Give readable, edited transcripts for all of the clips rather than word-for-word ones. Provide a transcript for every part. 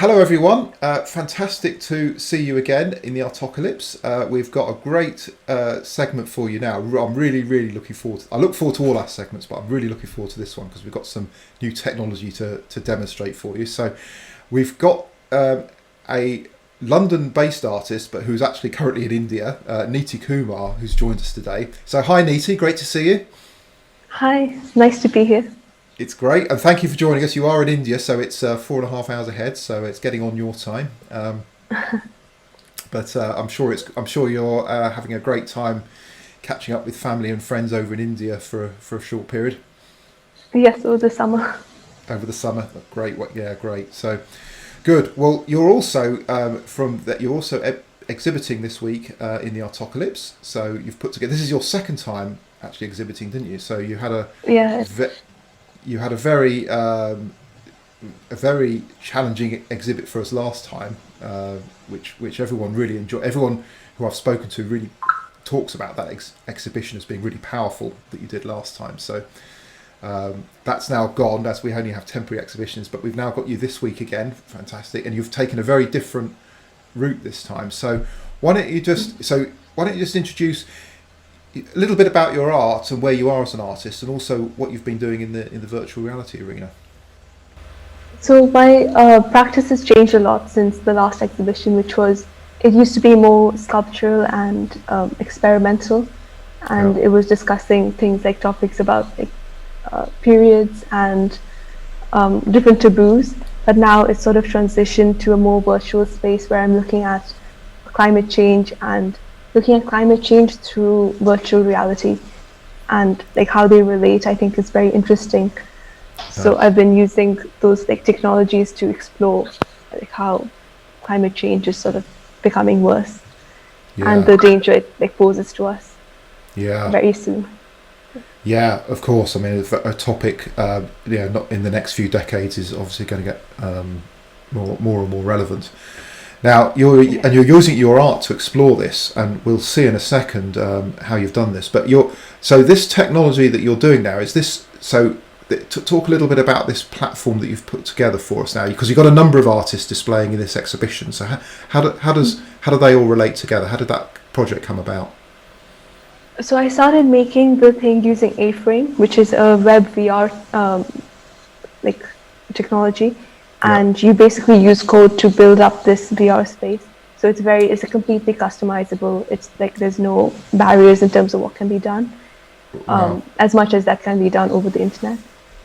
Hello everyone, fantastic to see you again in the Artocalypse. We've got a great segment for you now. I'm really looking forward I look forward to all our segments, but I'm really looking forward to this one because we've got some new technology to demonstrate for you. So we've got a London-based artist, but who's actually currently in India, Neeti Kumar, who's joined us today. So hi Neeti, great to see you. Hi, nice to be here. It's great, and thank you for joining us. You are in India, so it's 4.5 hours ahead, so it's getting on your time. But I'm sure you're having a great time catching up with family and friends over in India for a short period Yes, over the summer. over the summer. Great, yeah, great. So good. Well, you're also exhibiting this week in the Artocalypse. So you've put together. This is your second time actually exhibiting, didn't you? So you had a Yeah, you had a very challenging exhibit for us last time, which everyone really enjoyed. Everyone who I've spoken to really talks about that exhibition as being really powerful that you did last time. So that's now gone, as we only have temporary exhibitions, but we've now got you this week again. Fantastic, and you've taken a very different route this time. So why don't you just introduce a little bit about your art and where you are as an artist, and also what you've been doing in the virtual reality arena. so my practice has changed a lot since the last exhibition, which was, it used to be more sculptural and experimental, Yeah. and it was discussing things like topics about periods and different taboos. But now it's sort of transitioned to a more virtual space where I'm looking at climate change and looking at climate change through virtual reality, and like how they relate, I think is very interesting. So Uh, I've been using those like technologies to explore like how climate change is sort of becoming worse and yeah, the danger it like poses to us yeah, very soon. yeah. Of course. I mean, a topic, not in the next few decades, is obviously going to get more and more relevant. Now Yeah. you're using your art to explore this, and we'll see in a second how you've done this. But so this technology that you're doing now, is this so? Talk a little bit about this platform that you've put together for us now, because you've got a number of artists displaying in this exhibition. So how do they all relate together? How did that project come about? So I started making the thing using A-Frame, which is a web VR like technology, Yeah. and you basically use code to build up this VR space. So it's a completely customizable. It's like there's no barriers in terms of what can be done, Wow. as much as that can be done over the internet.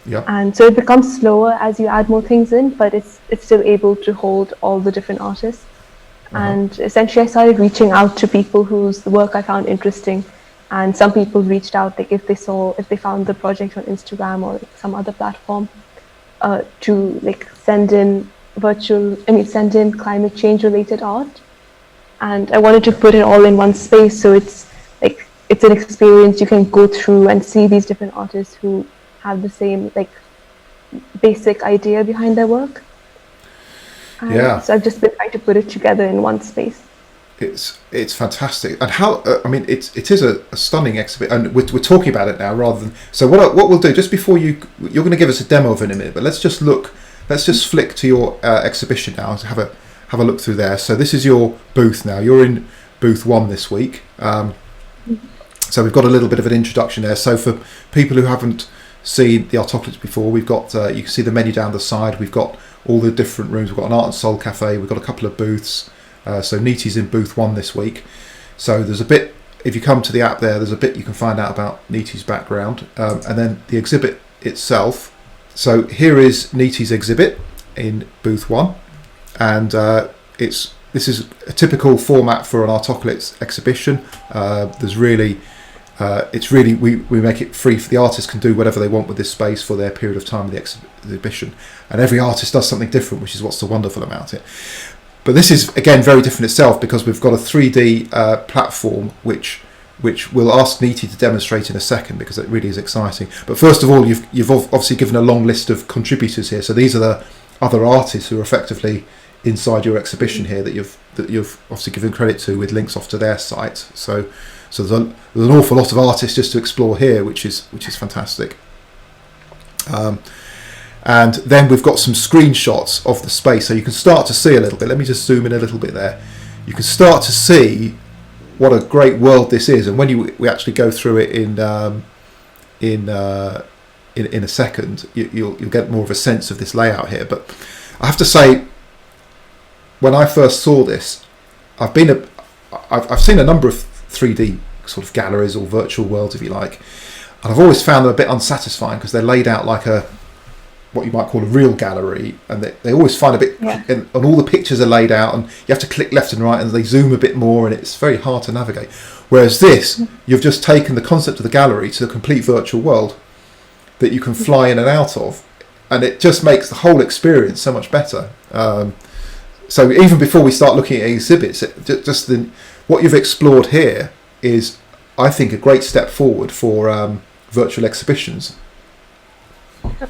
Yeah. And so it becomes slower as you add more things in, but it's still able to hold all the different artists. Uh huh. And essentially, I started reaching out to people whose work I found interesting, and some people reached out like if they found the project on Instagram or like some other platform, to like send in climate change related art, and I wanted to Yeah. put it all in one space, so it's an experience you can go through and see these different artists who have the same like basic idea behind their work. And Yeah. so I've just been trying to put it together in one space. It's fantastic, and how I mean it is a stunning exhibit, and we're talking about it now rather than. So what we'll do just before you're going to give us a demo of it in a minute, but let's just flick to your exhibition now to have a look through there. So this is your booth now. You're in booth 1 this week. So we've got a little bit of an introduction there. So for people who haven't seen the Artocalypse before, we've got you can see the menu down the side. We've got all the different rooms. We've got an art and soul cafe. We've got a couple of booths. So Neeti's in booth 1 this week. So there's a bit, if you come to the app there's a bit you can find out about Neeti's background, and then the exhibit itself. So here is Neeti's exhibit in booth 1, and this is a typical format for an Artocalypse exhibition. There's really it's really we make it free for the artists can do whatever they want with this space for their period of time in the exhibition, and every artist does something different, which is what's so wonderful about it. But this is again very different itself, because we've got a 3D platform which we'll ask Neeti to demonstrate in a second, because it really is exciting. But first of all, you've obviously given a long list of contributors here. So these are the other artists who are effectively inside your exhibition here that you've obviously given credit to, with links off to their site. So there's an awful lot of artists just to explore here, which is fantastic. and then we've got some screenshots of the space, so you can start to see a little bit. Let me just zoom in a little bit there. You can start to see what a great world this is, and when we actually go through it in a second, you'll get more of a sense of this layout here. But I have to say, when I first saw this, I've seen a number of 3D sort of galleries or virtual worlds, if you like, and I've always found them a bit unsatisfying because they're laid out like what you might call a real gallery, and they always find a bit, and all the pictures are laid out, and you have to click left and right, and they zoom a bit more, and it's very hard to navigate. Whereas this, you've just taken the concept of the gallery to a complete virtual world that you can fly in and out of, and it just makes the whole experience so much better. So even before we start looking at exhibits, what you've explored here is, I think, a great step forward for virtual exhibitions.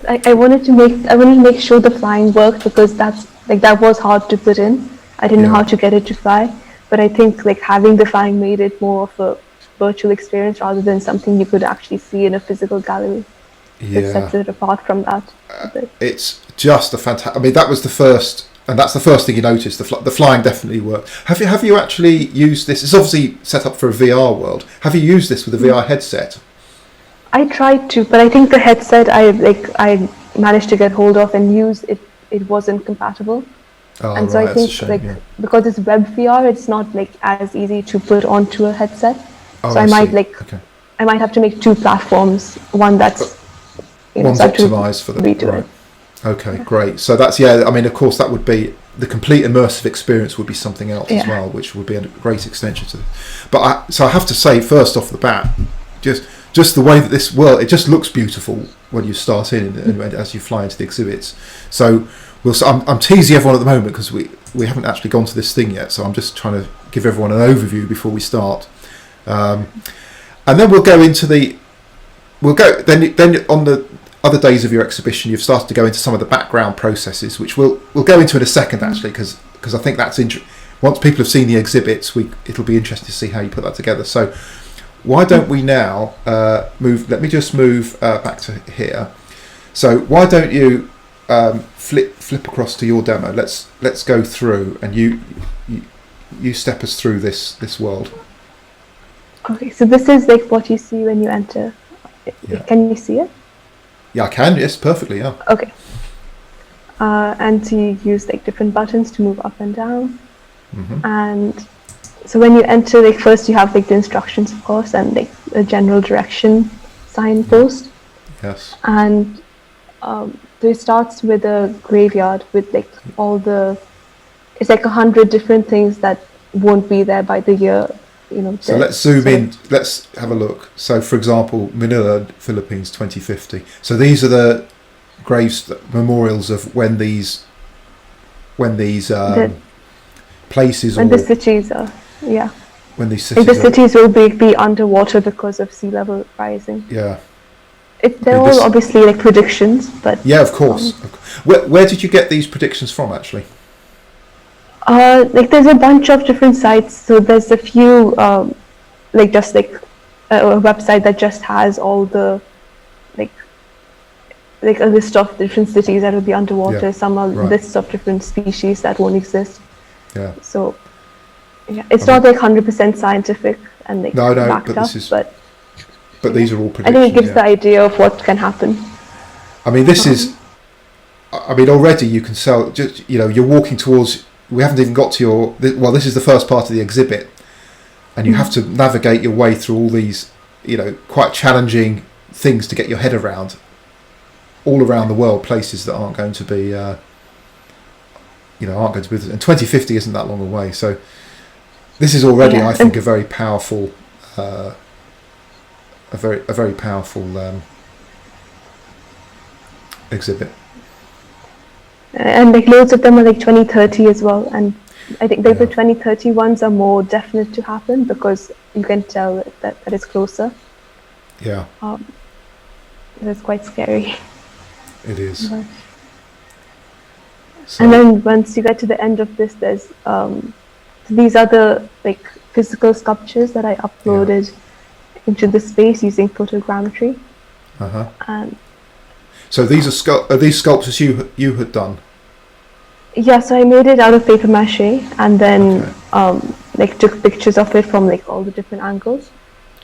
I wanted to make sure the flying worked, because that was hard to put in. I didn't know how to get it to fly, but I think having the flying made it more of a virtual experience rather than something you could actually see in a physical gallery. It sets it apart from that. It's just a fantastic. I mean, that was the first, and that's the first thing you noticed. The flying definitely worked. Have you actually used this? It's obviously set up for a VR world. Have you used this with a VR headset? I tried to, but I think the headset I managed to get hold of and use it wasn't compatible. And so I think because it's web VR, it's not as easy to put onto a headset. So I might have to make two platforms, one that's one's optimized for the right. Okay, great. So that's I mean, of course, that would be the complete immersive experience. Would be something else as well, which would be a great extension to. But I have to say, first off the bat, just the way that this world, it just looks beautiful when you start in and as you fly into the exhibits. So I'm teasing everyone at the moment because we haven't actually gone to this thing yet. So I'm just trying to give everyone an overview before we start, and then we'll go into then on the other days of your exhibition, you've started to go into some of the background processes, which we'll go into in a second, actually, because I think that's once people have seen the exhibits, it'll be interesting to see how you put that together. So why don't we now move? Let me just move back to here. So why don't you flip across to your demo? Let's go through, and you step us through this world. Okay, so this is what you see when you enter. Can you see it? Yeah, I can. Yes, perfectly. Yeah. Okay. And so you use different buttons to move up and down. Mm-hmm. And so when you enter, first you have the instructions, of course, and a general direction signpost. Yes. And so it starts with a graveyard with it's 100 different things that won't be there by the year. So let's zoom in. Let's have a look. So, for example, Manila, Philippines, 2050. So these are the memorials of when these places, when the cities are, when these cities, the cities will be underwater because of sea level rising. Yeah, they're all obviously predictions, but of course. Where did you get these predictions from, actually? There's a bunch of different sites. So there's a few, a website that just has all the, a list of different cities that will be underwater. Some are lists of different species that won't exist. Yeah. So, it's not 100% scientific and backed up, but these are all predictions. I think it gives the idea of what can happen. I mean, already you can sell. Just you're walking towards. We haven't even got to this is the first part of the exhibit, and you have to navigate your way through all these, quite challenging things to get your head around, all around the world, places that aren't going to be, and 2050 isn't that long away. So this is already, I think, a very powerful, exhibit. And loads of them are 2030 as well, and I think the 2030 ones are more definite to happen because you can tell that it's closer. Yeah. It's quite scary. It is. So. And then once you get to the end of this, there's these are the physical sculptures that I uploaded into the space using photogrammetry. Uh-huh. And So these are these sculptures you had done? Yeah, so I made it out of paper mache and then Okay. like took pictures of it from like all the different angles,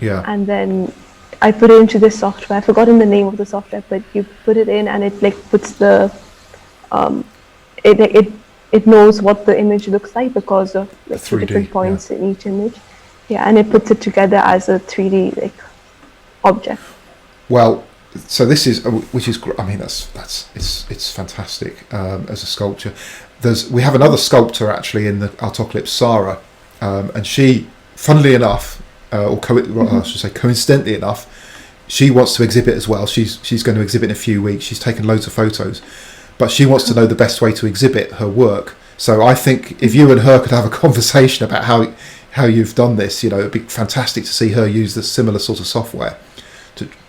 Yeah. and then I put it into this software. I've forgotten the name of the software, but you put it in and it like puts the um, it knows what the image looks like because of The like the 3D. different Yeah. points in each image. Yeah, and it puts it together as a 3D like object. Well, so this is which is I mean it's fantastic as a sculpture. We have another sculptor actually in the Artocalypse, Sarah, and she, funnily enough, I should say coincidentally enough, she wants to exhibit as well. She's going to exhibit in a few weeks. She's taken loads of photos, but she wants to know the best way to exhibit her work. So I think if you and her could have a conversation about how you've done this, it'd be fantastic to see her use the similar sort of software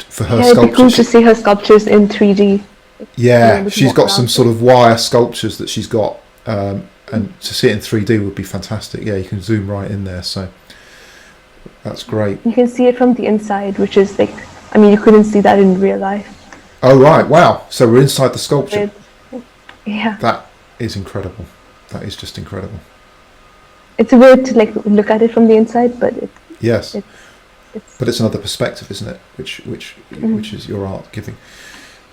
for her Yeah, it'd be cool sculptures. to see her sculptures in 3D. Yeah, We can she's walk got some around sort it. of wire sculptures that she's got, and to see it in 3D would be fantastic. Yeah, you can zoom right in there, so that's great. You can see it from the inside, which is like, I mean, you couldn't see that in real life. Oh right, wow! So we're inside the sculpture. Yeah, That is incredible. That is just incredible. it's weird to like look at it from the inside, but Yes, it's but it's another perspective, isn't it? Which is your art giving.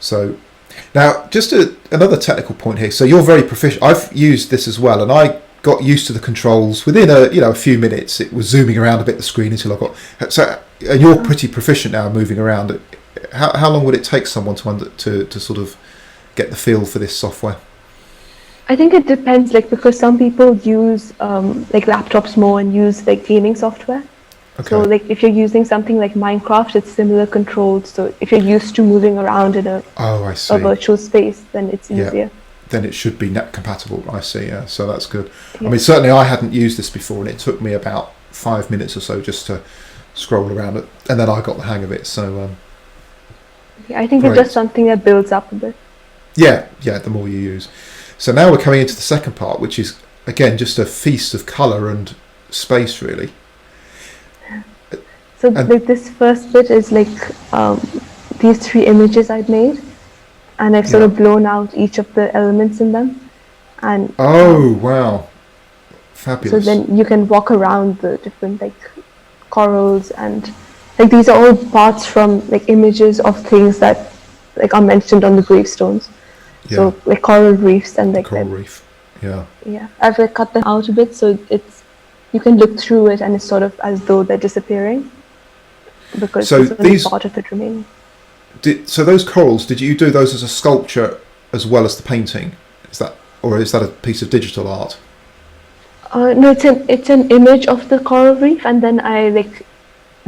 So now, just another technical point here. So you're very proficient. I've used this as well, and I got used to the controls within a few minutes. It was zooming around a bit the screen until I got. So and you're pretty proficient now moving around. How long would it take someone to sort of get the feel for this software? I think it depends, like because some people use like laptops more and use like gaming software. Okay. So like if you're using something like Minecraft, it's similar controls. So if you're used to moving around in I see. a virtual space, then it's Yeah. easier. Then it should be net compatible. I see. Yeah, so that's good. Yeah. I mean, certainly I hadn't used this before, and it took me about 5 minutes or so just to scroll around it, and then I got the hang of it. So Yeah, I think Great. it's just something that builds up a bit. yeah, the more you use. So now we're coming into the second part, which is again just a feast of colour and space, really. So And- like this first bit is like these 3 images I've made, and I've sort Yeah. of blown out each of the elements in them, and Oh wow, so fabulous! then you can walk around the different like corals, and like these are all parts from like images of things that like are mentioned on the gravestones. Yeah, So like coral reefs and like coral that. reef. Yeah, Yeah, I've like cut them out a bit so you can look through it and it's sort of as though they're disappearing because So there's only these- part of it remaining. so those corals, did you do those as a sculpture as well as the painting? Or is that a piece of digital art? No, it's an image of the coral reef, and then I like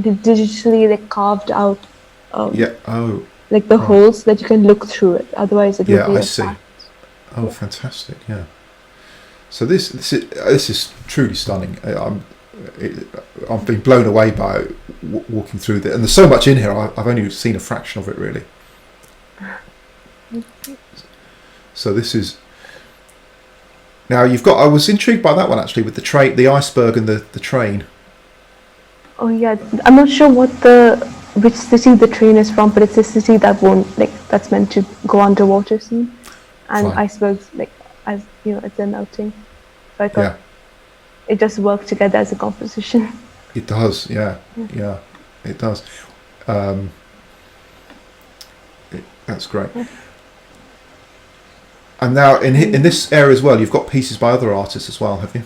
digitally like carved out Yeah. Oh, like the Right. holes so that you can look through it. Otherwise, it Yeah, would be I a see. flat. oh, fantastic! Yeah. So this is truly stunning. I've been blown away by walking through this, and there's so much in here. I've only seen a fraction of it really. So this is now you've got. I was intrigued by that one actually with the iceberg and the train. Oh yeah, I'm not sure which city the train is from, but it's a city that's meant to go underwater soon, and Fine. icebergs as it's a melting. So I thought Yeah, it just worked together as a composition. it does. Yeah, it does. That's great. And now in this area as well, you've got pieces by other artists as well, have you?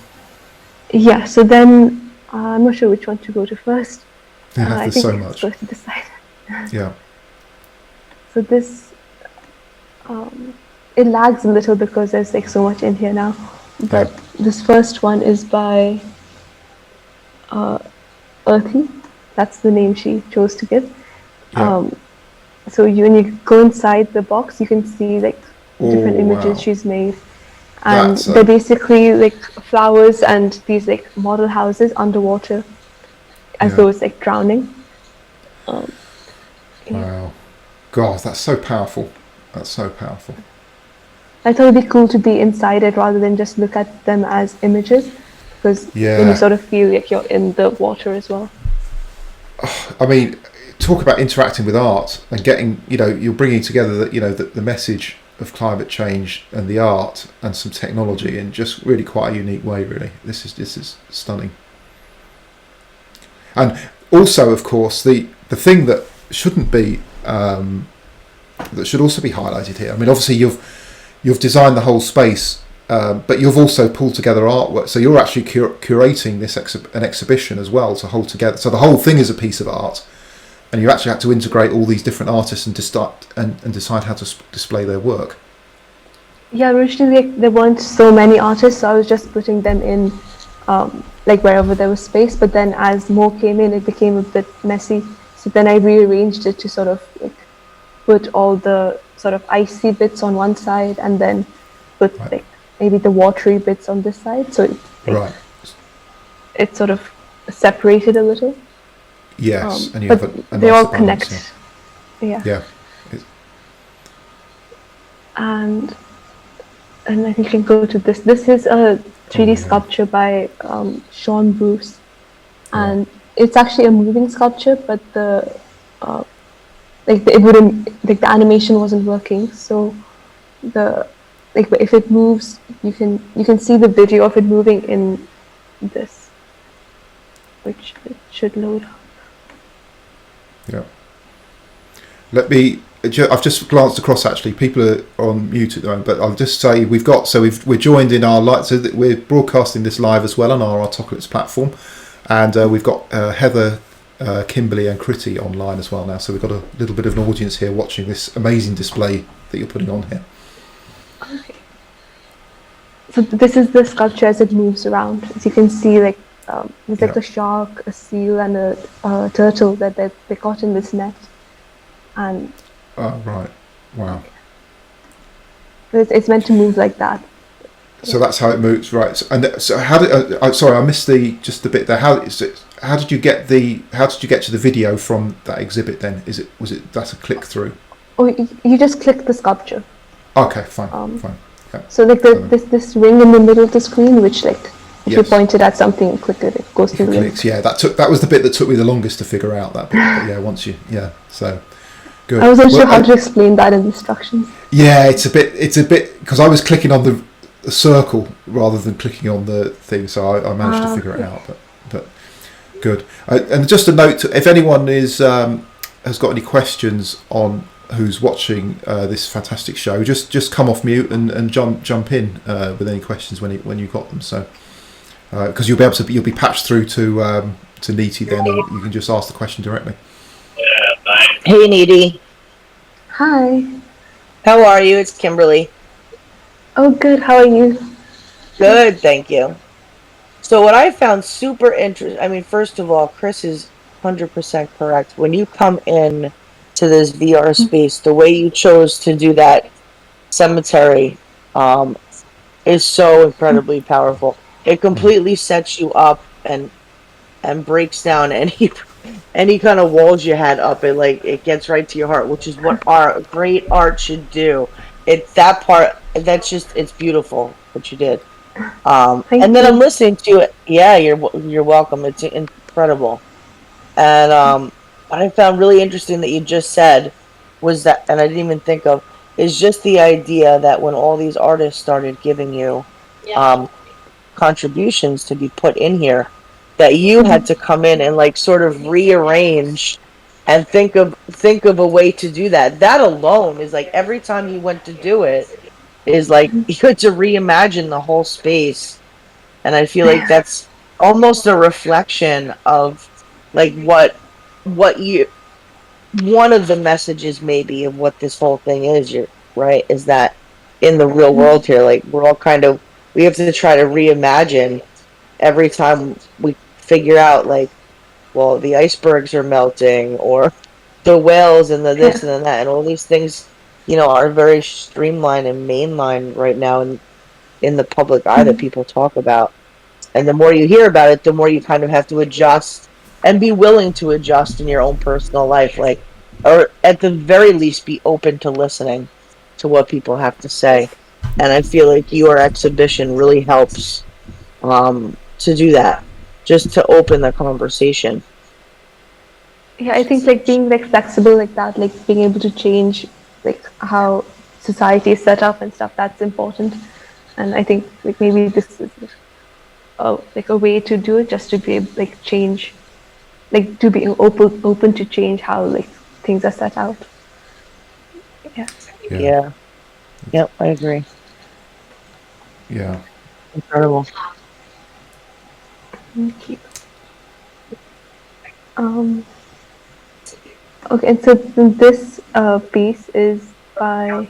Yeah. So then I'm not sure which one to go to first. Yeah, I there's think so it's much. supposed to decide. Yeah. So this it lags a little because there's like so much in here now. But this first one is by Earthy. That's the name she chose to give. Yeah. So when you go inside the box, you can see like different Oh, images wow. she's made, and That's a- they're basically like flowers and these like model houses underwater, as Yeah. though it's like drowning. Yeah. Wow. God, that's so powerful. That's so powerful. I thought it'd be cool to be inside it rather than just look at them as images, because then Yeah. you sort of feel like you're in the water as well. I mean, talk about interacting with art and getting, you're bringing together the message of climate change and the art and some technology in just really quite a unique way. Really, this is stunning. And also, of course, the thing that shouldn't be that should also be highlighted here. I mean, obviously you've designed the whole space, but you've also pulled together artwork. So you're actually curating this an exhibition as well to hold together. So the whole thing is a piece of art, and you actually had to integrate all these different artists and decide how to display their work. Yeah, originally there weren't so many artists, so I was just putting them in like wherever there was space. But then as more came in, it became a bit messy. So then I rearranged it to sort of like put all the sort of icy bits on one side, and then put like maybe the watery bits on this side. So it's sort of separated a little. Yes, and you but have a they all balance, connect. Yeah. Yeah. And I think you can go to this. This is a 3D sculpture by Sean Bruce, and it's actually a moving sculpture, but the animation wasn't working. So if it moves, you can see the video of it moving in this, which it should load. Yeah. I've just glanced across. Actually, people are on mute at the moment, but I'll just say we're joined in our live. So that we're broadcasting this live as well on our Artocalypse platform, and we've got Heather, Kimberly, and Critty online as well now. So we've got a little bit of an audience here watching this amazing display that you're putting on here. Okay. So this is the sculpture as it moves around. As you can see, there's a shark, a seal, and a turtle that they caught in this net. And right, wow. It's meant to move like that. So that's how it moves, right? And so how did? Sorry, I missed the bit there. How did you get to the video from that exhibit? Then that's a click through? Oh, you just click the sculpture. Okay, fine, fine. Yeah. So this ring in the middle of the screen, which if you point it at something and click it, it goes through the link. Yeah, that was the bit that took me the longest to figure out. That bit, but yeah, so. Good. I wasn't sure how to explain that in instructions. Yeah, it's a bit because I was clicking on the circle rather than clicking on the thing, so I managed to figure it out. But good. And just a note: if anyone has got any questions on who's watching this fantastic show, just come off mute and jump in with any questions when you got them. So because you'll be patched through to Neeti, then and you can just ask the question directly. Hey, Neeti. Hi. How are you? It's Kimberly. Oh, good. How are you? Good, thank you. So what I found super interesting, I mean, first of all, Chris is 100% correct. When you come in to this VR space, the way you chose to do that cemetery is so incredibly powerful. It completely sets you up and breaks down any kind of walls you had up. It gets right to your heart, which is what great art should do. It's that part it's beautiful what you did. And then I'm listening to it. Yeah, you're welcome. It's incredible. And what I found really interesting that you just said was that, and I didn't even think of, is just the idea that when all these artists started giving you contributions to be put in here, that you had to come in and sort of rearrange and think of a way to do that. That alone is every time you went to do it is you had to reimagine the whole space. And I feel like that's almost a reflection of what you, one of the messages maybe of what this whole thing is, right, is that in the real world here, we're all we have to try to reimagine every time we figure out the icebergs are melting, or the whales and the this and the that, and all these things are very streamlined and mainlined right now in the public eye that people talk about. And the more you hear about it, the more you kind of have to adjust and be willing to adjust in your own personal life, or at the very least be open to listening to what people have to say. And I feel like your exhibition really helps to do that, just to open the conversation. Yeah, I think like being like flexible like that, like being able to change like how society is set up and stuff, that's important. And I think like maybe this is like a way to do it, just to be able, like change, like to be open to change how like things are set out. Yeah. Yeah, Yeah. Yep, I agree. yeah. Incredible. Okay. Um. Okay, and so this piece is by.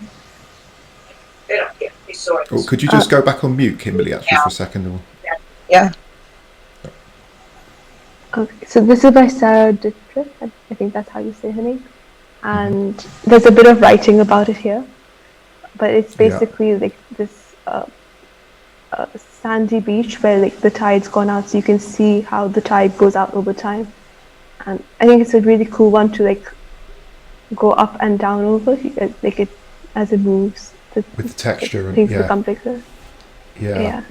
Oh, could you just go back on mute, Kimberly, actually, for a second? Or... Yeah. Okay, so this is by Sarah Dittrich. I think that's how you say her name. And there's a bit of writing about it here, but it's Yeah. basically like this sandy beach where like the tide's gone out, so you can see how the tide goes out over time. And I think it's a really cool one to like go up and down over, like it as it moves. With the texture and things yeah, become bigger. yeah, Yeah. yeah.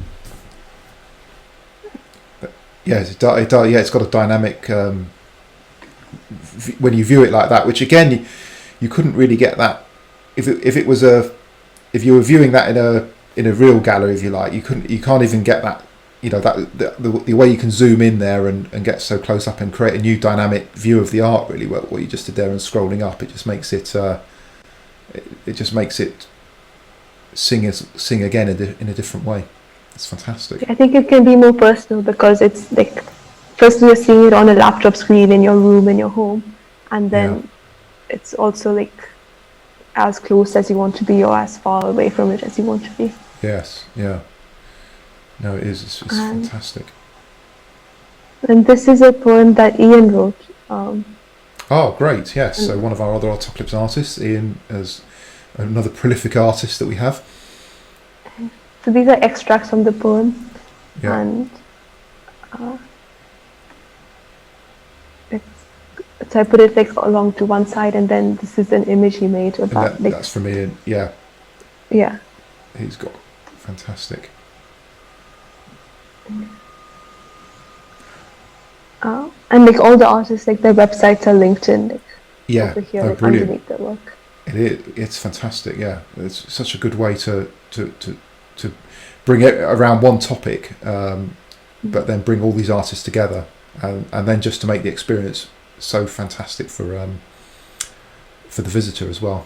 Yeah, it's got a dynamic. When you view it like that, which again, you couldn't really get that if it was if you were viewing that in a real gallery, if you like, you can't even get that. You know, that the way you can zoom in there and get so close up and create a new dynamic view of the art, really, what you just did there, and scrolling up, it just makes it sing again in a different way. It's fantastic. I think it can be more personal because it's like, firstly you're seeing it on a laptop screen in your room in your home, and then it's also like as close as you want to be or as far away from it as you want to be. Yes, yeah. No, it is. It's fantastic. And this is a poem that Ian wrote. Oh, great! Yes, so one of our other Artocalypse artists, Ian, is another prolific artist that we have. So these are extracts from the poem, Yeah. and so I put it like along to one side, and then this is an image he made about. And that's from Ian. Yeah. Yeah. He's got fantastic. And like all the artists, like their websites are linked in like over here, like brilliant. underneath their work. It's fantastic. Yeah, it's such a good way to bring it around one topic, but then bring all these artists together, and then just to make the experience so fantastic for the visitor as well.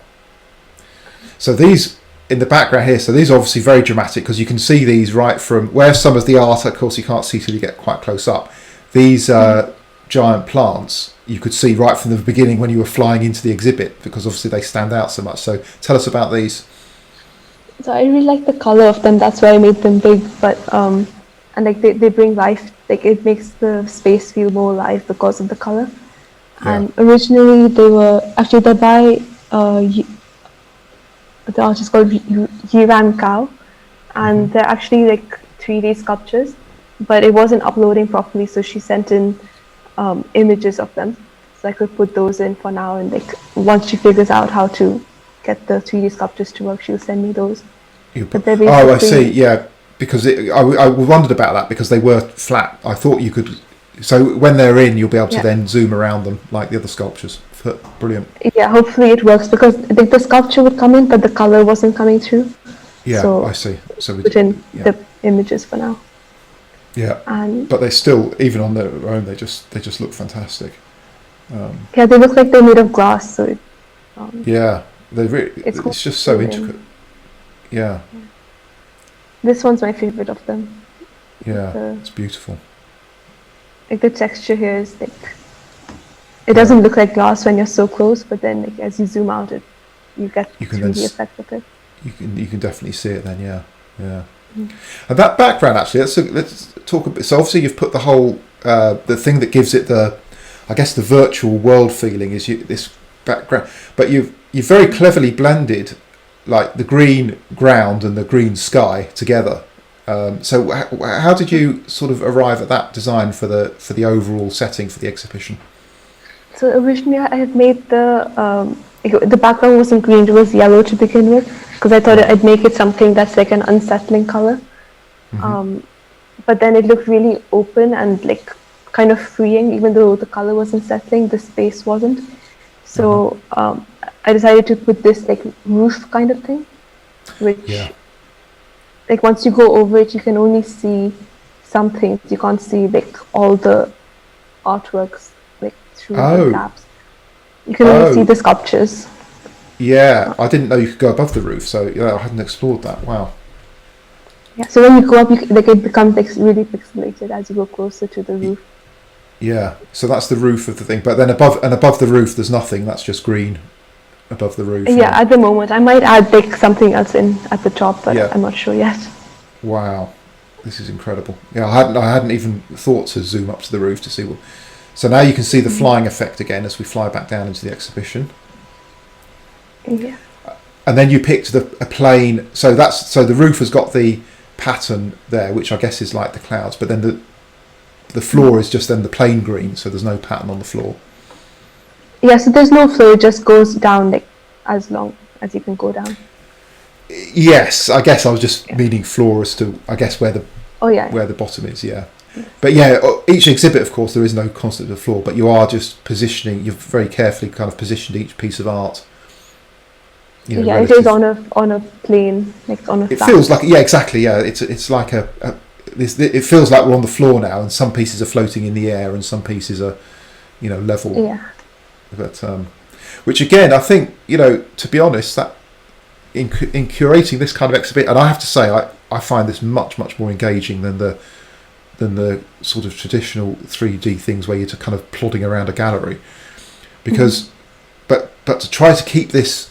So these in the background here, so these are obviously very dramatic because you can see these right from where some of the art, of course, you can't see till you get quite close up. These giant plants you could see right from the beginning when you were flying into the exhibit, because obviously they stand out so much. So tell us about these. So I really like the color of them. That's why I made them big. But and like they bring life. Like it makes the space feel more alive because of the color. Yeah. And originally they're by the artist called Yiran Kao, and they're actually like 3D sculptures, but it wasn't uploading properly, so she sent in images of them, so I could put those in for now, and like once she figures out how to get the 3D sculptures to work, she'll send me those. I see. Yeah, because I wondered about that because they were flat. I thought you could. So when they're in, you'll be able to then zoom around them like the other sculptures. Brilliant. Yeah, hopefully it works because the sculpture would come in, but the color wasn't coming through. Yeah, so I see. So we put in the images for now. Yeah, and but they still, even on their own, they just look fantastic. Yeah, they look like they're made of glass. So yeah, it's just so intricate. Yeah. This one's my favorite of them. Yeah, it's beautiful. Like the texture here is like, it doesn't look like glass when you're so close, but then like as you zoom out, you get the 3D effect of it. You can definitely see it then. Yeah. And that background, actually, let's talk a bit. So obviously you've put the whole the thing that gives it the virtual world feeling is this background, but you've very cleverly blended like the green ground and the green sky together. So how did you sort of arrive at that design for the overall setting for the exhibition? So originally I had made the background wasn't green, it was yellow to begin with, because I thought I'd make it something that's like an unsettling color. But then it looked really open and like kind of freeing, even though the color wasn't settling, the space wasn't. So I decided to put this like roof kind of thing, which like once you go over it, you can only see some things. You can't see like all the artworks like through the gaps. You can only see the sculptures. Yeah, I didn't know you could go above the roof, so I hadn't explored that. Wow. Yeah, so when you go up, it becomes like really pixelated as you go closer to the roof. Yeah, so that's the roof of the thing, but then above the roof, there's nothing. That's just green above the roof. Yeah, at the moment, I might add like something else in at the top, but I'm not sure yet. Wow, this is incredible. Yeah, I hadn't even thought to zoom up to the roof to see what. So now you can see the flying effect again as we fly back down into the exhibition. Yeah. And then you picked a plane. So the roof has got the pattern there, which I guess is like the clouds, but then the floor is just then the plain green, so there's no pattern on the floor. Yeah, so there's no floor, it just goes down like as long as you can go down. Yes, I guess I was just meaning floor as to, I guess, where the bottom is, But each exhibit, of course, there is no concept of floor, but you are just positioning, you've very carefully kind of positioned each piece of art. It is on a plane, like on a It feels like, exactly, it's like it feels like we're on the floor now, and some pieces are floating in the air and some pieces are, level. Yeah. But which again, I think, to be honest, that in curating this kind of exhibit, and I have to say, I find this much more engaging than the sort of traditional 3D things where you're kind of plodding around a gallery, because but to try to keep this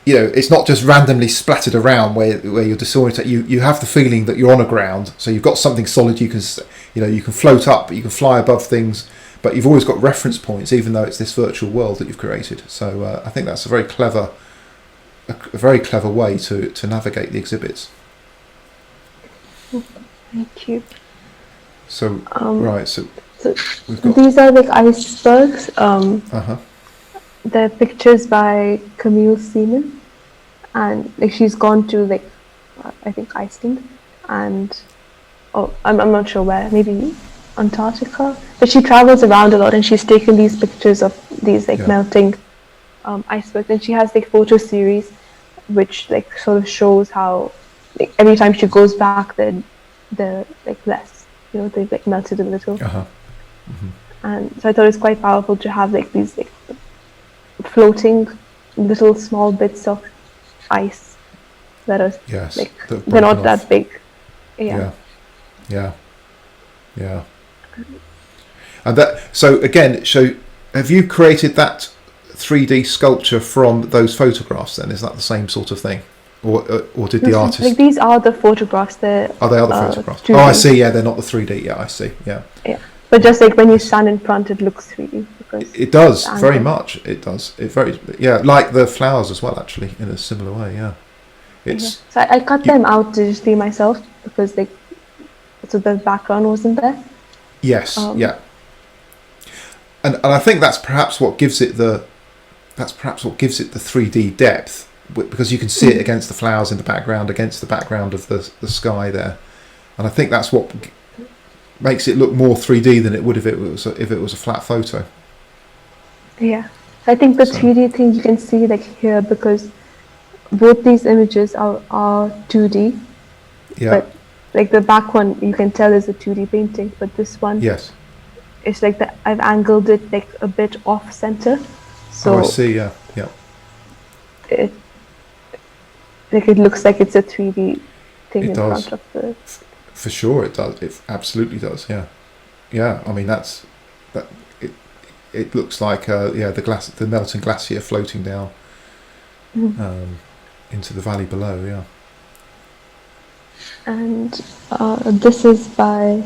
it's not just randomly splattered around where you're disoriented. You have the feeling that you're on a ground, so you've got something solid. You can float up, you can fly above things, but you've always got reference points, even though it's this virtual world that you've created. So I think that's a very clever way to navigate the exhibits. Thank you. So so we've got these are like icebergs. They're pictures by Camille Seaman, and like she's gone to like I think Iceland, and I'm not sure where, maybe Antarctica, but she travels around a lot, and she's taken these pictures of these like melting icebergs, and she has like photo series which like sort of shows how like every time she goes back they're like less, they've like melted a little. And so I thought it was quite powerful to have like these like floating little small bits of ice that are like they're not that big. Yeah. And so have you created that 3D sculpture from those photographs then? Is that the same sort of thing, or did the artist, like these are the photographs? They are the photographs. 2D. I see. They're not the 3D. I see. Yeah, but just like when you stand in front, it looks 3D. It does very much. It does. It very like the flowers as well. Actually, in a similar way. It's so I cut them out digitally myself because so the background wasn't there. Yes. And I think that's perhaps what gives it the 3D depth, because you can see it against the flowers in the background, against the background of the sky there, and I think that's what makes it look more 3D than it would if it was a flat photo. Yeah, I think the 3D thing you can see like here, because both these images are 2D. Yeah. But like the back one, you can tell is a 2D painting, but this one, it's like I've angled it like a bit off center. So I see. Yeah. It looks like it's a 3D thing in front of the. For sure, it does. It absolutely does. Yeah. I mean, that. It looks like the melting glacier floating down into the valley below. Yeah. And this is by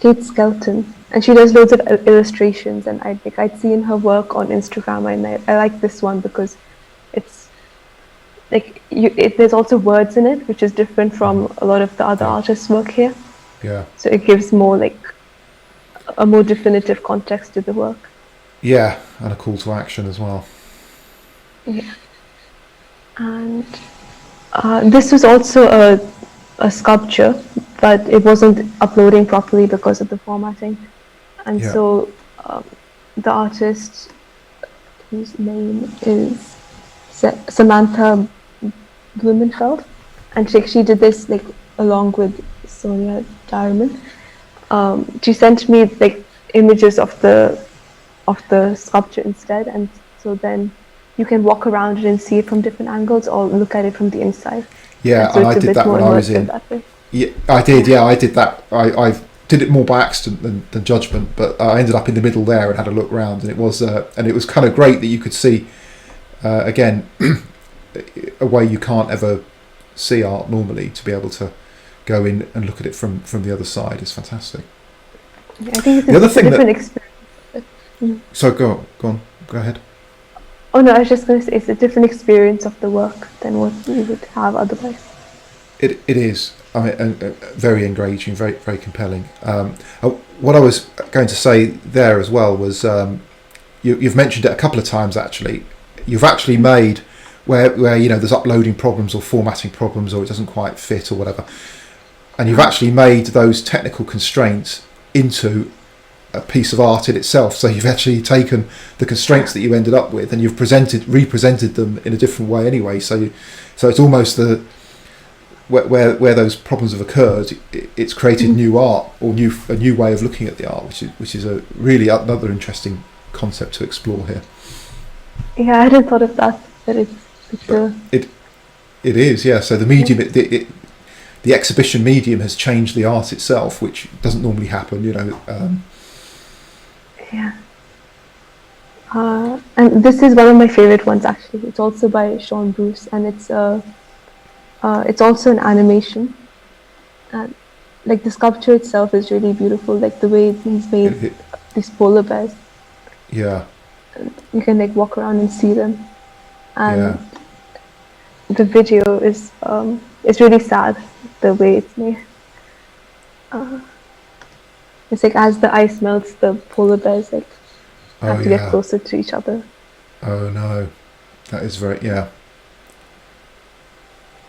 Kate Skelton, and she does loads of illustrations. And I'd seen her work on Instagram, and I like this one because it's like there's also words in it, which is different from a lot of the other artists' work here. Yeah. So it gives more like a more definitive context to the work. Yeah, and a call to action as well. Yeah. And this was also a sculpture but it wasn't uploading properly because of the formatting. And Yeah. so the artist, whose name is Samantha Blumenfeld, and she did this like along with Sonia Diamond. She sent me like images of the sculpture instead, and so then you can walk around it and see it from different angles or look at it from the inside. Yeah, And so and it's I a did bit that more when I was immersive in. that way. Yeah, I did. Yeah, I did that. I did it more by accident than judgment, but I ended up in the middle there and had a look round, and it was kind of great that you could see again a way you can't ever see art normally, to be able to go in and look at it from the other side is fantastic. Yeah, I think The other it's a thing different experience. So go ahead. Oh no, I was just going to say it's a different experience of the work than what you would have otherwise. It is. I mean, very engaging, very very compelling. What I was going to say there as well was you've mentioned it a couple of times actually. You've actually made where there's uploading problems or formatting problems or it doesn't quite fit or whatever, and you've actually made those technical constraints into a piece of art in itself. So you've actually taken the constraints that you ended up with and you've represented them in a different way anyway. So it's almost the where those problems have occurred, it's created new art or a new way of looking at the art, which is a really another interesting concept to explore here. Yeah, I hadn't thought of that, but it is, yeah. So the medium, the exhibition medium has changed the art itself, which doesn't normally happen, Yeah. And this is one of my favorite ones actually. It's also by Sean Bruce, and it's also an animation. And like the sculpture itself is really beautiful, like the way he's made these polar bears. Yeah. You can like walk around and see them, and Yeah. the video is it's really sad the way it's made. It's like as the ice melts, the polar bears like have to get closer to each other. Oh no, that is very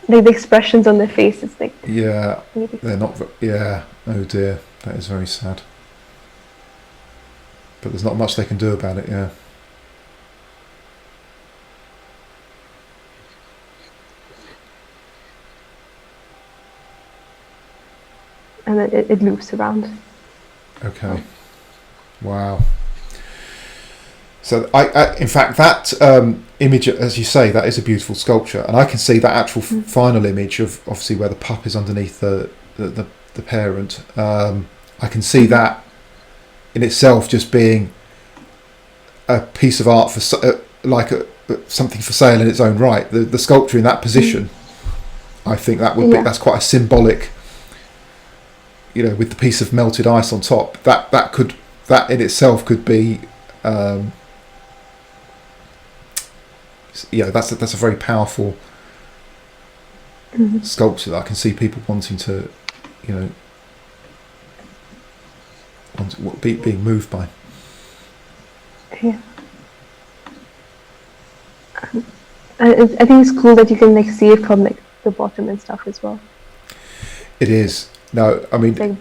Like the expressions on their faces, like they're not. Yeah. Oh dear, that is very sad. But there's not much they can do about it. Yeah. And then it loops around. Okay. Wow. So I in fact, that image, as you say, that is a beautiful sculpture, and I can see that actual final image of obviously where the pup is underneath the parent. I can see that in itself just being a piece of art for something for sale in its own right. The sculpture in that position, I think that would be that's quite a symbolic. With the piece of melted ice on top, that in itself could be. That's a very powerful sculpture that I can see people wanting to, being moved by. Yeah. I think it's cool that you can like see it from like the bottom and stuff as well. It is. No, I mean, Like,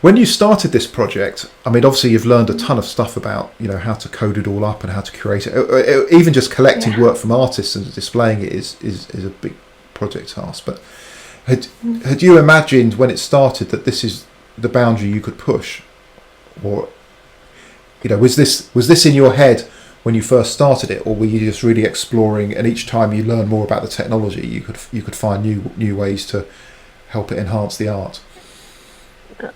when you started this project, I mean, obviously you've learned a ton of stuff about, how to code it all up and how to curate it. Even just collecting work from artists and displaying it is a big project task. But had you imagined when it started that this is the boundary you could push, or was this in your head when you first started it, or were you just really exploring? And each time you learn more about the technology, you could find new ways to help it enhance the art.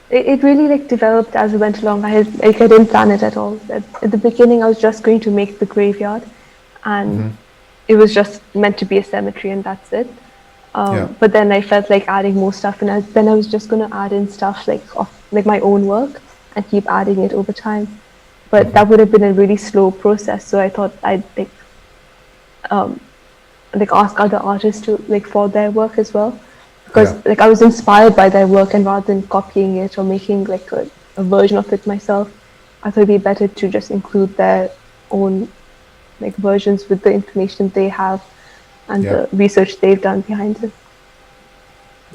it really like developed as I went along. I didn't plan it at all. At the beginning, I was just going to make the graveyard, and it was just meant to be a cemetery, and that's it. But then I felt like adding more stuff, and then I was just going to add in stuff like my own work and keep adding it over time. But that would have been a really slow process. So I thought I'd ask other artists to for their work as well. Because I was inspired by their work, and rather than copying it or making a version of it myself, I thought it'd be better to just include their own versions with the information they have and the research they've done behind it.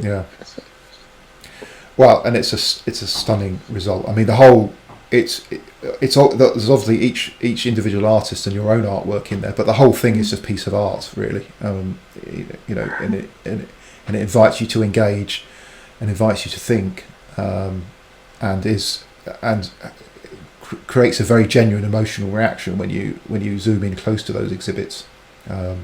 Yeah. Well, and it's a stunning result. I mean, the whole it's all, there's obviously each individual artist and your own artwork in there, but the whole thing is a piece of art, really. You know, and it invites you to engage, and invites you to think, and creates a very genuine emotional reaction when you zoom in close to those exhibits. You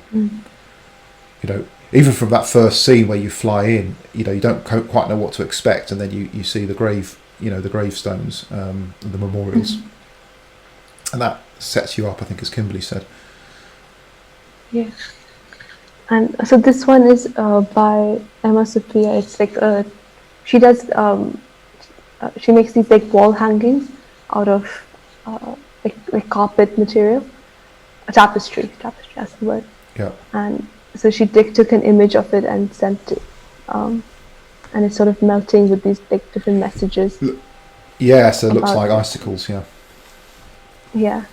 know, even from that first scene where you fly in, you know, you don't quite know what to expect, and then you see the grave, you know, the gravestones, and the memorials, and that sets you up, I think, as Kimberly said. Yeah. And so this one is by Emma Sophia. It's like she does she makes these like wall hangings out of like carpet material, a tapestry. That's the word. Yeah. And so she took an image of it and sent it, and it's sort of melting with these like different messages. Yeah, so it looks like icicles. Yeah. Yeah.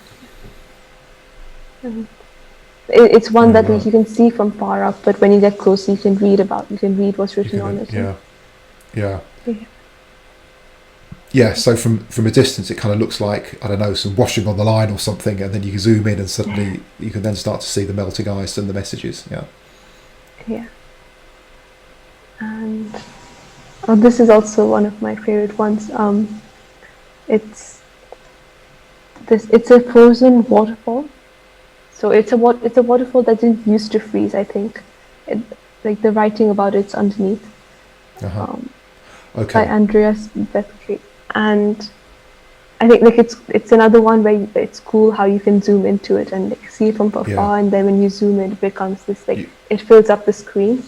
It's one that like, you can see from far up, but when you get closer, you can read what's written on it. Yeah. Yeah, so from a distance, it kind of looks like, I don't know, some washing on the line or something, and then you can zoom in, and suddenly you can then start to see the melting ice and the messages. Yeah. Yeah. And this is also one of my favorite ones. It's a frozen waterfall. So it's a waterfall that didn't used to freeze. I think, like the writing about it's underneath. Okay. By Andreas Bethke. And I think like it's another one where it's cool how you can zoom into it and like, see it from afar, and then when you zoom in, it becomes this like it fills up the screen,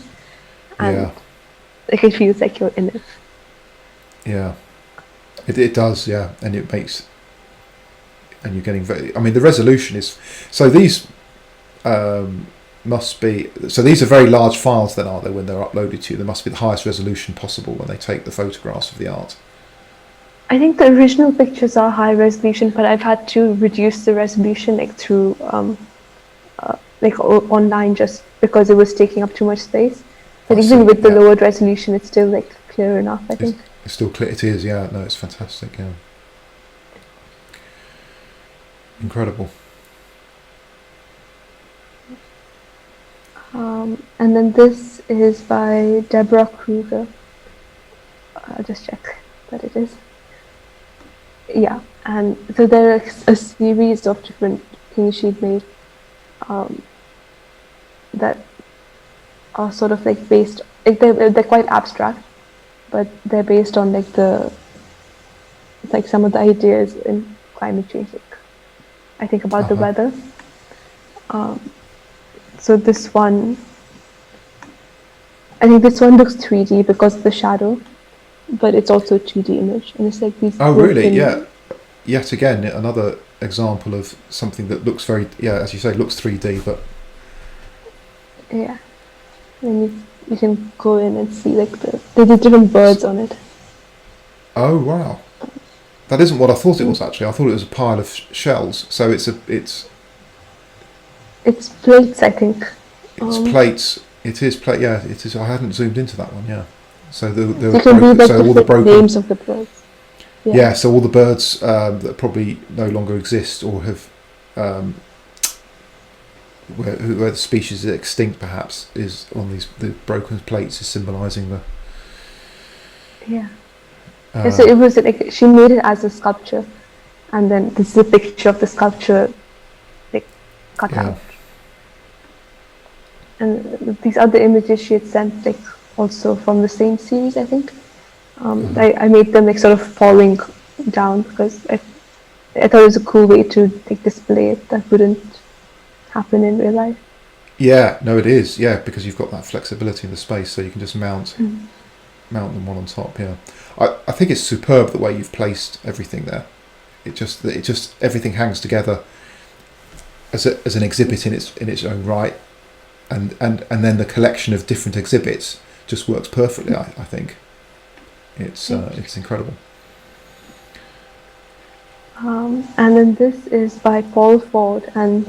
and like it feels like you're in it. Yeah, it does. Yeah, and it makes, and you're getting very. I mean, the resolution is so these must be so these are very large files then, aren't they? When they're uploaded to you, they must be the highest resolution possible when they take the photographs of the art. I think the original pictures are high resolution, but I've had to reduce the resolution like through like online just because it was taking up too much space. But even with the lowered resolution, it's still like clear enough. I think it's still clear. It is. Yeah. No, it's fantastic. Yeah. Incredible. And then this is by Deborah Kruger. I'll just check that it is. Yeah, and so there are a series of different things she'd made that are sort of like based, like they're quite abstract, but they're based on like some of the ideas in climate change. Like, I think about the weather. So this one, I think this one looks 3D because of the shadow, but it's also a 2D image, and it's like these. Oh, really? Yeah. Yet again, another example of something that looks very, as you say, looks 3D, but. Yeah, and you can go in and see like there's different birds on it. Oh wow, that isn't what I thought it was actually. I thought it was a pile of shells. So it's plates, I think. It's plates. It is plate. Yeah, it is. I hadn't zoomed into that one. Yeah. So all the broken names of the birds. Yeah. So all the birds that probably no longer exist or have where the species is extinct perhaps is on the broken plates is symbolising the. Yeah. So it was like she made it as a sculpture, and then this is a picture of the sculpture, like cut out. And these other images she had sent, like also from the same series, I think. I made them like sort of falling down because I thought it was a cool way to like display it that wouldn't happen in real life. Yeah, no, it is. Yeah, because you've got that flexibility in the space, so you can just mount them one on top. Yeah, I think it's superb the way you've placed everything there. It just everything hangs together as an exhibit in its own right. And then the collection of different exhibits just works perfectly. I think it's incredible. And then this is by Paul Ford, and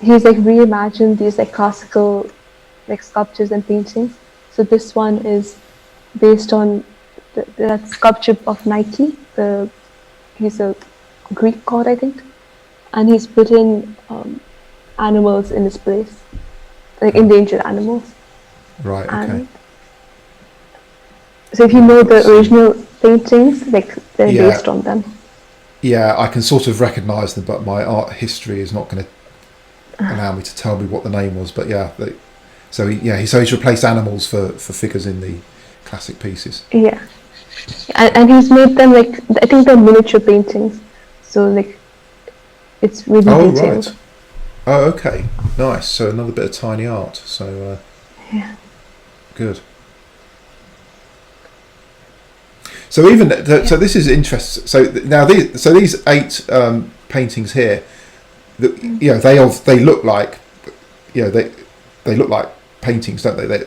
he's like reimagined these like classical like sculptures and paintings So this one is based on that sculpture of Nike. He's a Greek god, I think, and he's put in animals in his place, like endangered animals. Right. Okay. And so if you know the original paintings, like they're Yeah. based on them. Yeah, I can sort of recognise them, but my art history is not going to allow me to tell me what the name was. But yeah, so he's replaced animals for figures in the classic pieces. Yeah, and he's made them like, I think they're miniature paintings, so like it's really detailed. Right. Oh, okay, nice. So another bit of tiny art. So Yeah. good. So even so, this is interesting. So now these 8 paintings here, they look like, they look like paintings, don't they?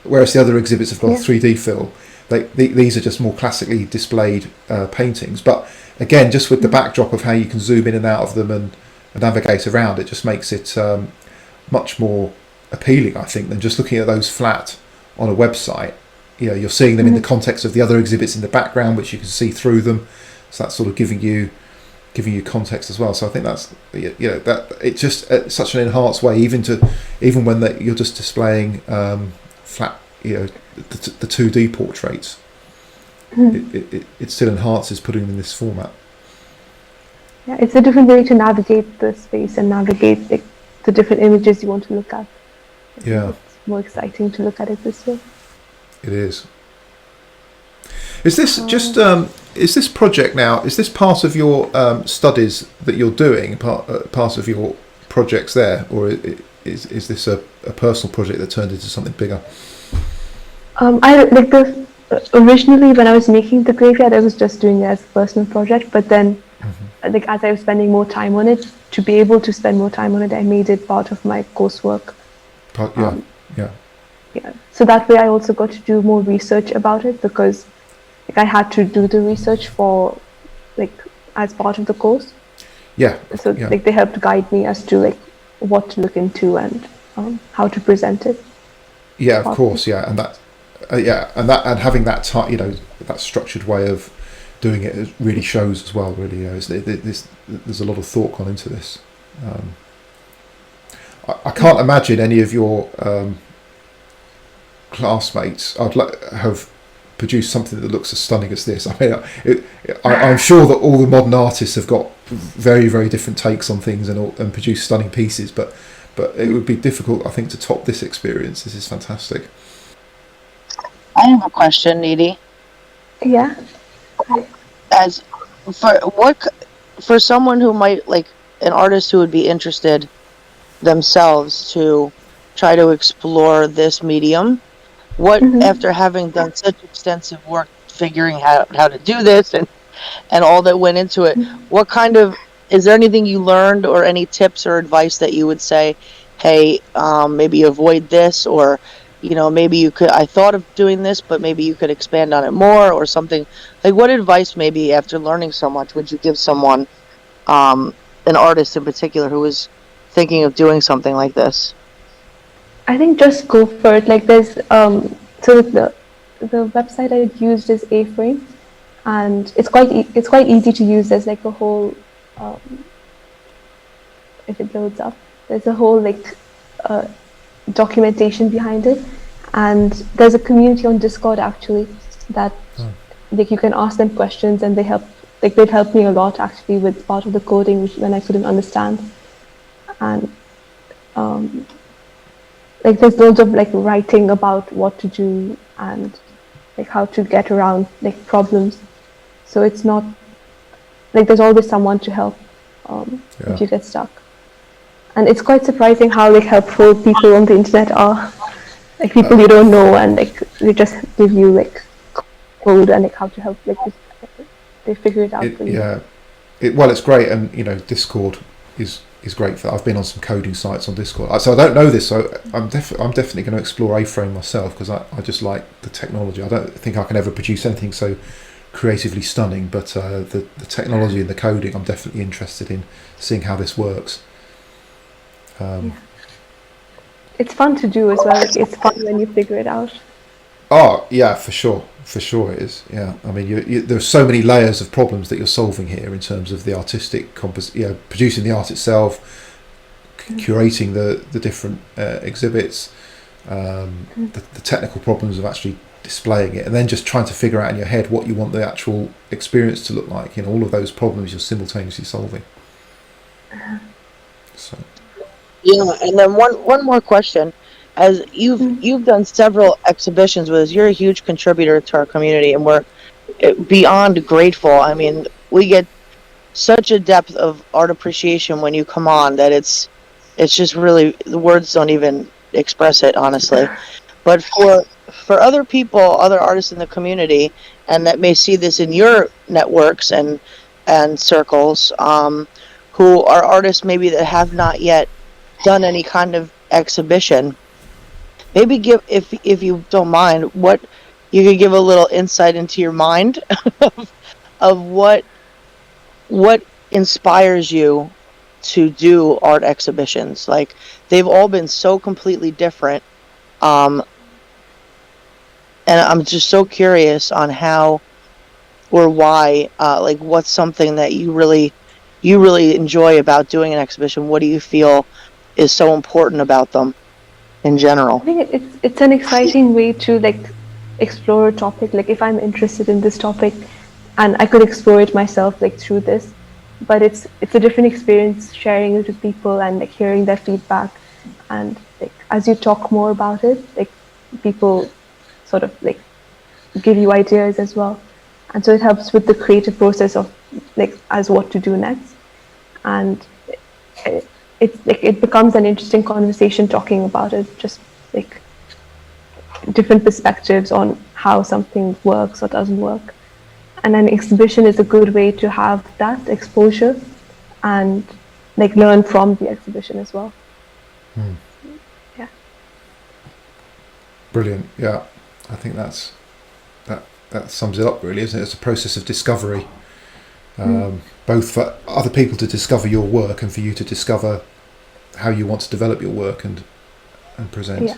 Whereas the other exhibits have got a 3D feel. These are just more classically displayed paintings. But again, just with the backdrop of how you can zoom in and out of them and navigate around, it just makes it much more appealing, I think, than just looking at those flat on a website. You're seeing them in the context of the other exhibits in the background, which you can see through them. So that's sort of giving you context as well. So I think that's that it's just such an enhanced way, even when you're just displaying flat, the 2D portraits. It still enhances putting them in this format. Yeah, it's a different way to navigate the space and navigate like the different images you want to look at. Yeah, it's more exciting to look at it this way. It is. Is this just is this project now? Is this part of your studies that you're doing? Part of your projects there, or is this a personal project that turned into something bigger? I like originally when I was making the graveyard, I was just doing it as a personal project. But then, like as I was spending more time on it, to be able to spend more time on it, I made it part of my coursework. Yeah. So that way I also got to do more research about it, because like I had to do the research for like as part of the course. Yeah. So like they helped guide me as to like what to look into and how to present it. Yeah, of course. Yeah, and that and having that that structured way of doing it really shows as well. Really, there's a lot of thought gone into this. I can't imagine any of your classmates have produced something that looks as stunning as this. I mean, I'm sure that all the modern artists have got very, very different takes on things and produce stunning pieces, but it would be difficult, I think, to top this experience. This is fantastic. I have a question, Neeti. Yeah. As for someone who might, like an artist who would be interested themselves to try to explore this medium, what after having done such extensive work figuring out how to do this and all that went into it, what kind of, is there anything you learned or any tips or advice that you would say, hey, maybe avoid this, or maybe you could, I thought of doing this, but maybe you could expand on it more, or something? Like, what advice maybe after learning so much would you give someone, an artist in particular who is thinking of doing something like this? I think just go for it. Like there's so the website I used is A-Frame, and it's quite easy to use. There's like a whole if it loads up, there's a whole like documentation behind it, and there's a community on Discord actually that like you can ask them questions and they've helped me a lot actually with part of the coding when I couldn't understand, and like there's loads of like writing about what to do and like how to get around like problems. So it's not like there's always someone to help if you get stuck. And it's quite surprising how like helpful people on the internet are. Like people you don't know, and like they just give you like code and like how to help. Like they figure it out for you. Yeah, well, it's great, and Discord is great for. I've been on some coding sites on Discord, so I don't know this. So I'm definitely going to explore A-Frame myself, because I just like the technology. I don't think I can ever produce anything so creatively stunning, but the technology and the coding, I'm definitely interested in seeing how this works. it's fun to do as well. Like, it's fun when you figure it out. Oh yeah, for sure it is. Yeah, I mean, there's so many layers of problems that you're solving here in terms of the artistic producing the art itself, curating the different exhibits, the technical problems of actually displaying it, and then just trying to figure out in your head what you want the actual experience to look like. All of those problems you're simultaneously solving. So. Yeah, and then one more question. As you've done several exhibitions with us, you're a huge contributor to our community, and we're beyond grateful. I mean, we get such a depth of art appreciation when you come on that it's just really, the words don't even express it, honestly. But for other people, other artists in the community, and that may see this in your networks and circles, who are artists maybe that have not yet done any kind of exhibition, maybe give, if you don't mind, what you could give a little insight into your mind of what inspires you to do art exhibitions. Like, they've all been so completely different, and I'm just so curious on how or why, like, what's something that you really enjoy about doing an exhibition. What do you feel is so important about them in general? I think it's an exciting way to like explore a topic. Like, if I'm interested in this topic, and I could explore it myself like through this, but it's a different experience sharing it with people and like hearing their feedback, and like as you talk more about it, like people sort of like give you ideas as well, and so it helps with the creative process of like as what to do next, and it's like it becomes an interesting conversation talking about it, just like different perspectives on how something works or doesn't work. And an exhibition is a good way to have that exposure and like learn from the exhibition as well. Yeah. Brilliant. Yeah, I think that sums it up really, isn't it? It's a process of discovery, both for other people to discover your work and for you to discover how you want to develop your work and present. Yeah.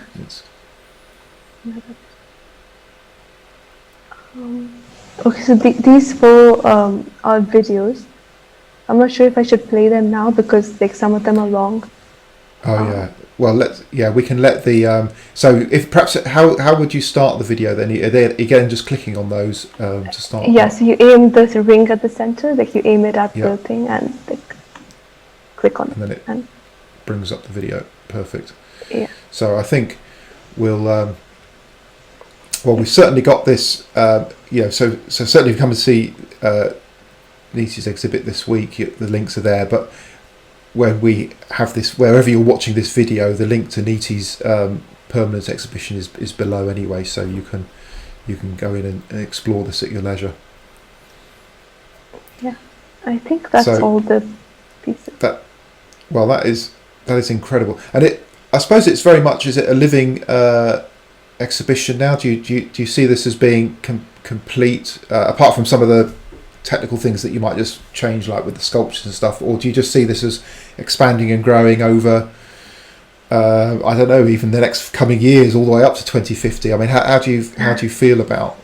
Okay, so these four are videos. I'm not sure if I should play them now because like some of them are long. Oh yeah. Well, we can let the. So, if perhaps, how would you start the video then? Again, just clicking on those to start. Yeah, so you aim the ring at the center, like you aim it at the thing and like click on it. And then it brings up the video. Perfect. Yeah. So I think we'll. Well, we've certainly got this. So certainly if you come and see Neeti's exhibit this week, the links are there. But when we have this, wherever you're watching this video, the link to Neeti's permanent exhibition is below anyway, so you can go in and explore this at your leisure. Yeah, I think that's all the pieces. That is incredible, and I suppose it's very much, is it a living exhibition now? Do you see this as being complete, apart from some of the technical things that you might just change, like with the sculptures and stuff, or do you just see this as expanding and growing over I don't know, even the next coming years, all the way up to 2050? I mean, how do you feel about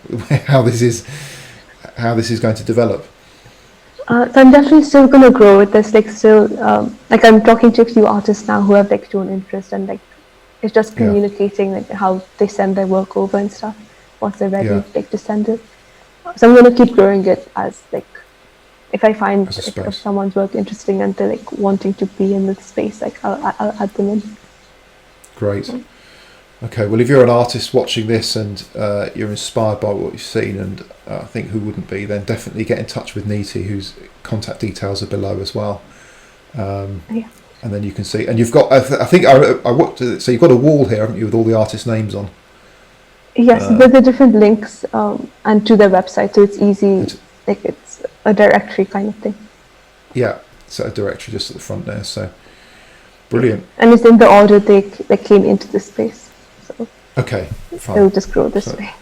how this is going to develop? So I'm definitely still going to grow with this. Like still, like I'm talking to a few artists now who have like shown interest, and like it's just communicating like how they send their work over and stuff once they're ready, like to send it. So I'm going to keep growing it as like, if I find if someone's work interesting and they're like wanting to be in the space, like I'll add them in. Great. Okay, well, if you're an artist watching this and you're inspired by what you've seen, and I think who wouldn't be, then definitely get in touch with Neeti, whose contact details are below as well. And then you can see, and you've got, I think I watched it, so you've got a wall here, haven't you, with all the artist names on? Yes, there's the different links and to their website, so it's easy, like it's a directory kind of thing. Yeah, so a directory just at the front there, so brilliant. And it's in the order they came into this space. So okay, fine. It'll just grow this way.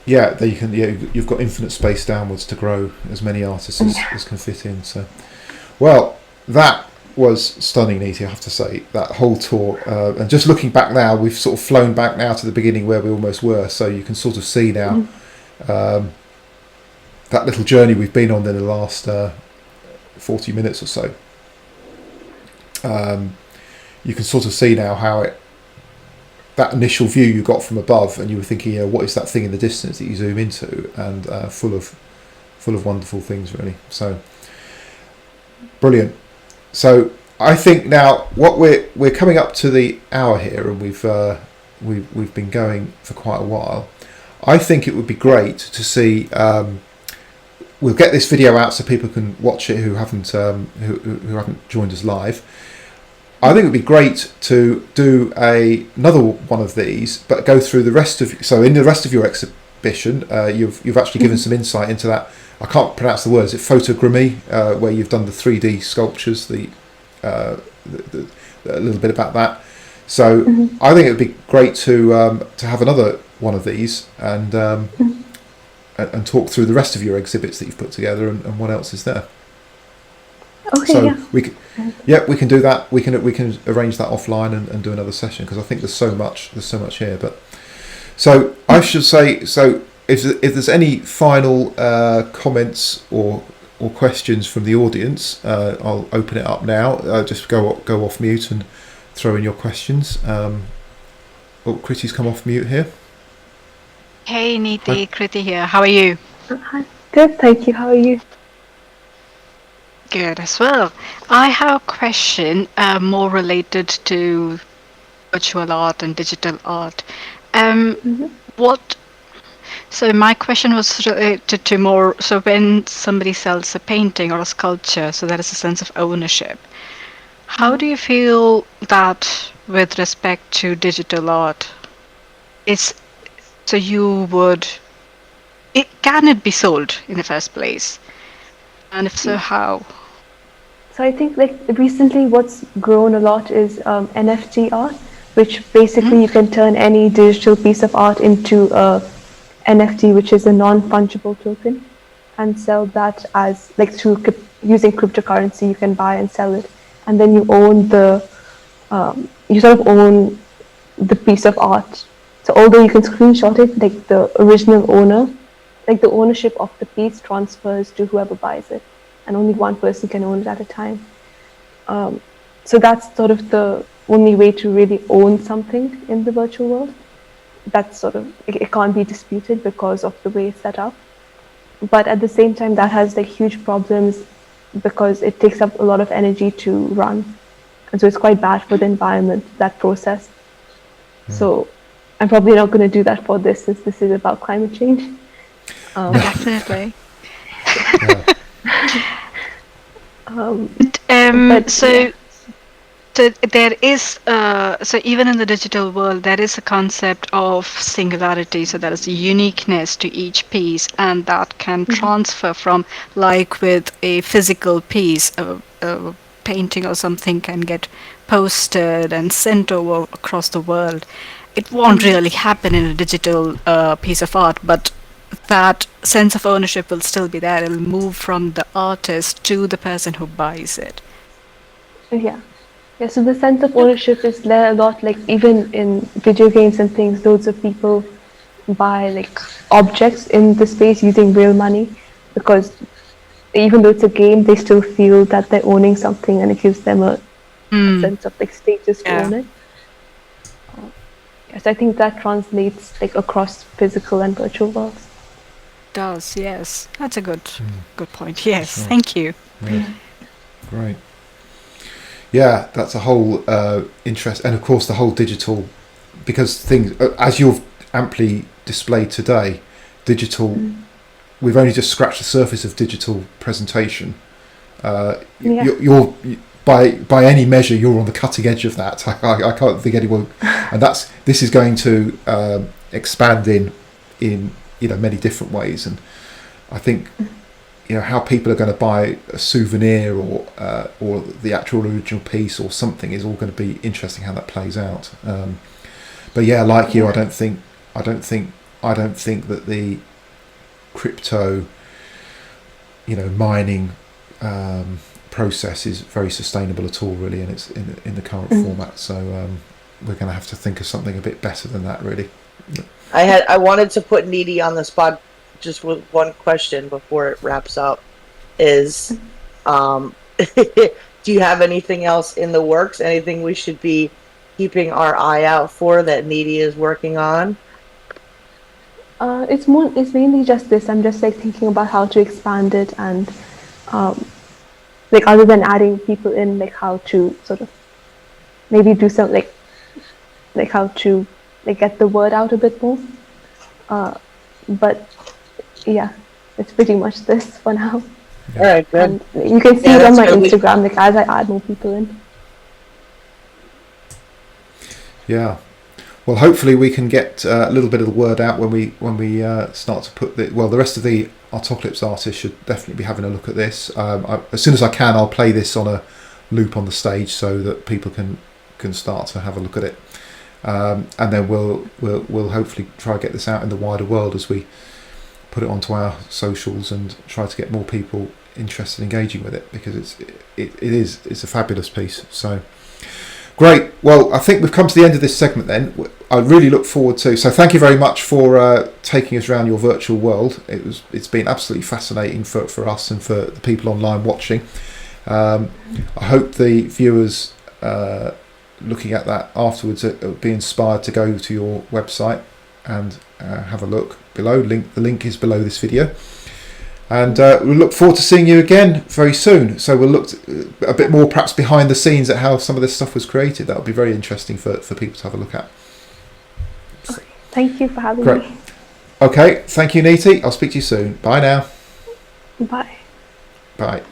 Yeah, there you can. Yeah, you've got infinite space downwards to grow as many artists as can fit in. So, well, that was stunning, Neeti, I have to say. That whole tour, and just looking back now, we've sort of flown back now to the beginning where we almost were. So you can sort of see now that little journey we've been on in the last 40 minutes or so. You can sort of see now how that initial view you got from above, and you were thinking, what is that thing in the distance that you zoom into, and full of wonderful things, really. So brilliant. So I think now what we're coming up to the hour here, and we've been going for quite a while. I think it would be great to see. We'll get this video out so people can watch it who haven't joined us live. I think it would be great to do another one of these, but go through the rest of. So in the rest of your exhibition, you've actually given some insight into that. I can't pronounce the word. Is it photogrammy, where you've done the 3D sculptures, a little bit about that. So I think it would be great to have another one of these and talk through the rest of your exhibits that you've put together and what else is there. Okay, so we can do that. We can arrange that offline and do another session, because I think there's so much here. But so I should say, so if there's any final comments or questions from the audience, I'll open it up now. Just go off mute and throw in your questions. Kriti's come off mute here. Hey Neeti, Kriti here. How are you? Hi. Good, thank you. How are you? Good as well. I have a question more related to virtual art and digital art. So my question was related to more, so when somebody sells a painting or a sculpture, so there is a sense of ownership. How do you feel that with respect to digital art? Can it be sold in the first place? And if so, how? So I think recently what's grown a lot is NFT art, which basically you can turn any digital piece of art into a NFT, which is a non-fungible token, and sell that as through using cryptocurrency. You can buy and sell it, and then you own you sort of own the piece of art. So although you can screenshot it, the original owner, the ownership of the piece transfers to whoever buys it, and only one person can own it at a time. So that's sort of the only way to really own something in the virtual world. That's sort of, it can't be disputed because of the way it's set up. But at the same time, that has huge problems because it takes up a lot of energy to run. And so it's quite bad for the environment, that process. So I'm probably not going to do that for this, since this is about climate change. Definitely. So there is, so even in the digital world, there is a concept of singularity. So there is a uniqueness to each piece, and that can transfer from, with a physical piece, a painting or something can get posted and sent over across the world. It won't really happen in a digital piece of art, but that sense of ownership will still be there. It'll move from the artist to the person who buys it. Yeah, so the sense of ownership is there a lot, even in video games and things, loads of people buy objects in the space using real money, because even though it's a game, they still feel that they're owning something, and it gives them a sense of status to own it. Yes, I think that translates across physical and virtual worlds. Does, yes. That's a good point. Yes, thank you. Yeah. Great. Yeah, that's a whole interest, and of course the whole digital, because things, as you've amply displayed today, digital, we've only just scratched the surface of digital presentation. You're by any measure, you're on the cutting edge of that. I can't think anyone, and this is going to expand in many different ways, and I think how people are going to buy a souvenir or the actual original piece or something is all going to be interesting how that plays out. But yeah, like you, I don't think that the crypto mining process is very sustainable at all, really, and it's in the current format. So we're going to have to think of something a bit better than that, really. I wanted to put Neeti on the spot just with one question before it wraps up. Is do you have anything else in the works? Anything we should be keeping our eye out for that Neeti is working on? It's mainly just this. I'm just like thinking about how to expand it, and like other than adding people in, like how to sort of maybe do some like how to like get the word out a bit more. But yeah, it's pretty much this for now. All right, good. And you can see it on my Instagram, like as I add more people in. Yeah. Well, hopefully we can get a little bit of the word out when we start to put the rest of the Artocalypse artists should definitely be having a look at this. As soon as I can, I'll play this on a loop on the stage so that people can start to have a look at it, and then we'll hopefully try to get this out in the wider world as we put it onto our socials and try to get more people interested in engaging with it, because it's a fabulous piece. So. Great. Well, I think we've come to the end of this segment then. I really look forward to... So thank you very much for taking us around your virtual world. It's been absolutely fascinating for us and for the people online watching. I hope the viewers looking at that afterwards will be inspired to go to your website and have a look below. The link is below this video. And we'll look forward to seeing you again very soon. So we'll look a bit more perhaps behind the scenes at how some of this stuff was created. That would be very interesting for people to have a look at. Okay. Thank you for having me. Okay, thank you, Neeti. I'll speak to you soon. Bye now. Bye. Bye.